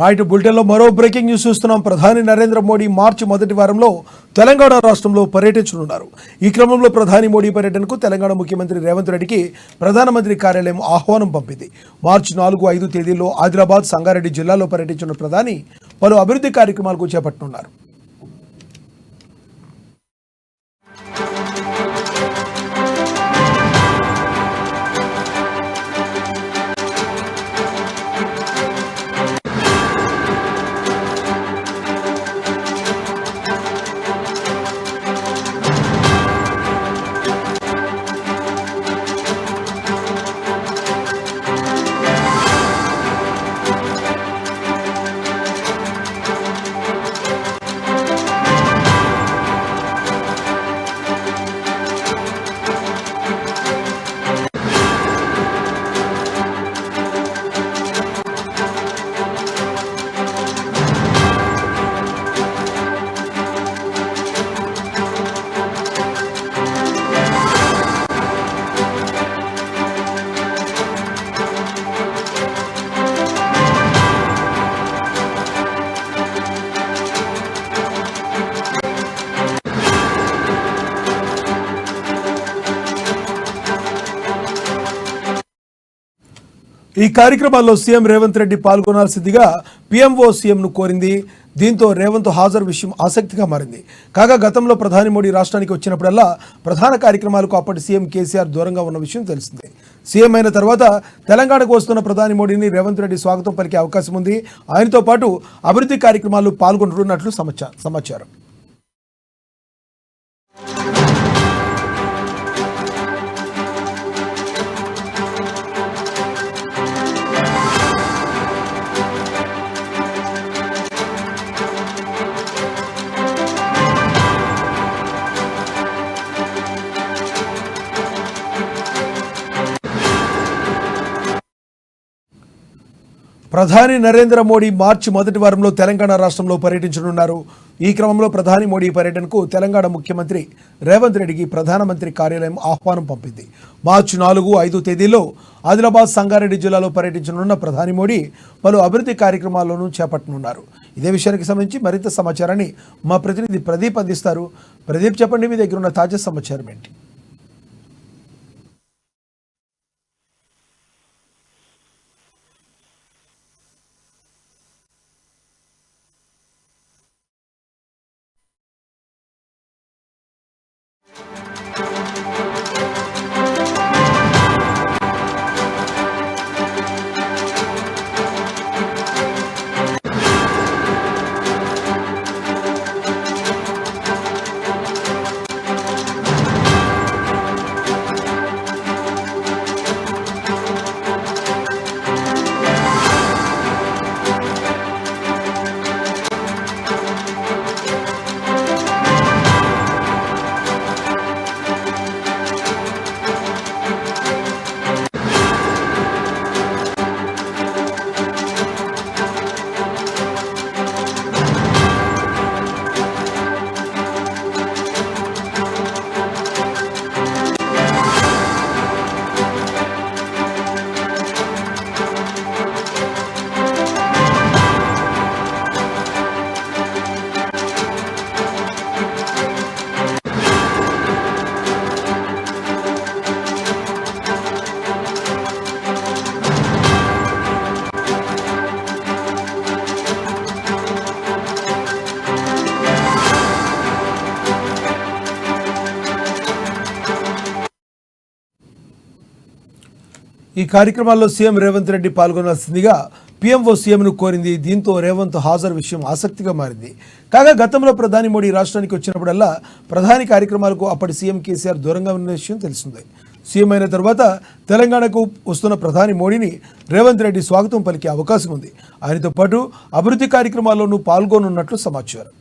Right బులెటిన్లో మరో breaking news చూస్తున్నాం. ప్రధాని నరేంద్ర మోడీ మార్చి మొదటి వారంలో తెలంగాణ రాష్ట్రంలో పర్యటించనున్నారు. ఈ క్రమంలో ప్రధాని మోడీ పర్యటనకు తెలంగాణ ముఖ్యమంత్రి రేవంత్ రెడ్డికి ప్రధానమంత్రి కార్యాలయం ఆహ్వానం పంపింది. మార్చి 4, 5 తేదీల్లో ఆదిలాబాద్, సంగారెడ్డి జిల్లాలో పర్యటించిన ప్రధాని పలు అభివృద్ధి కార్యక్రమాలకు చేపట్టనున్నారు. ఈ కార్యక్రమాల్లో సీఎం రేవంత్ రెడ్డి పాల్గొనాల్సిందిగా పీఎంఓ సీఎంను కోరింది. దీంతో రేవంత్ హాజరు విషయం ఆసక్తిగా మారింది. కాగా గతంలో ప్రధాని మోడీ రాష్ట్రానికి వచ్చినప్పుడల్లా ప్రధాన కార్యక్రమాలకు అప్పటి సీఎం కేసీఆర్ దూరంగా ఉన్న విషయం తెలిసిందే. సీఎం అయిన తర్వాత తెలంగాణకు వస్తున్న ప్రధాని మోడీని రేవంత్ రెడ్డి స్వాగతం పలికే అవకాశం ఉంది. ఆయనతో పాటు అభివృద్ధి కార్యక్రమాల్లో పాల్గొంటున్నట్లు సమాచారం. ప్రధాని నరేంద్ర మోడీ మార్చి మొదటి వారంలో తెలంగాణ రాష్ట్రంలో పర్యటించనున్నారు. ఈ క్రమంలో ప్రధాని మోడీ పర్యటనకు తెలంగాణ ముఖ్యమంత్రి రేవంత్ రెడ్డికి ప్రధానమంత్రి కార్యాలయం ఆహ్వానం పంపింది. మార్చి 4, 5 తేదీల్లో ఆదిలాబాద్, సంగారెడ్డి జిల్లాలో పర్యటించనున్న ప్రధాని మోడీ పలు అభివృద్ధి కార్యక్రమాలను చేపట్టనున్నారు. ఇదే విషయానికి సంబంధించి మరింత సమాచారాన్ని మా ప్రతినిధి ప్రదీప్ అందిస్తారు. ప్రదీప్, చెప్పండి, మీ దగ్గర ఉన్న తాజా సమాచారం ఏంటి? ఈ కార్యక్రమాల్లో సీఎం రేవంత్ రెడ్డి పాల్గొనాల్సిందిగా పీఎంఓ సీఎంను కోరింది. దీంతో రేవంత్ హాజరు విషయం ఆసక్తిగా మారింది. కాగా గతంలో ప్రధాని మోడీ రాష్ట్రానికి వచ్చినప్పుడల్లా ప్రధాని కార్యక్రమాలకు అప్పటి సీఎం కేసీఆర్ దూరంగా ఉన్న విషయం తెలిసిందే. సీఎం అయిన తర్వాత తెలంగాణకు వస్తున్న ప్రధాని మోడీని రేవంత్ రెడ్డి స్వాగతం పలికే అవకాశం ఉంది. ఆయనతో పాటు అభివృద్ధి కార్యక్రమాల్లోనూ పాల్గొనున్నట్లు సమాచారం.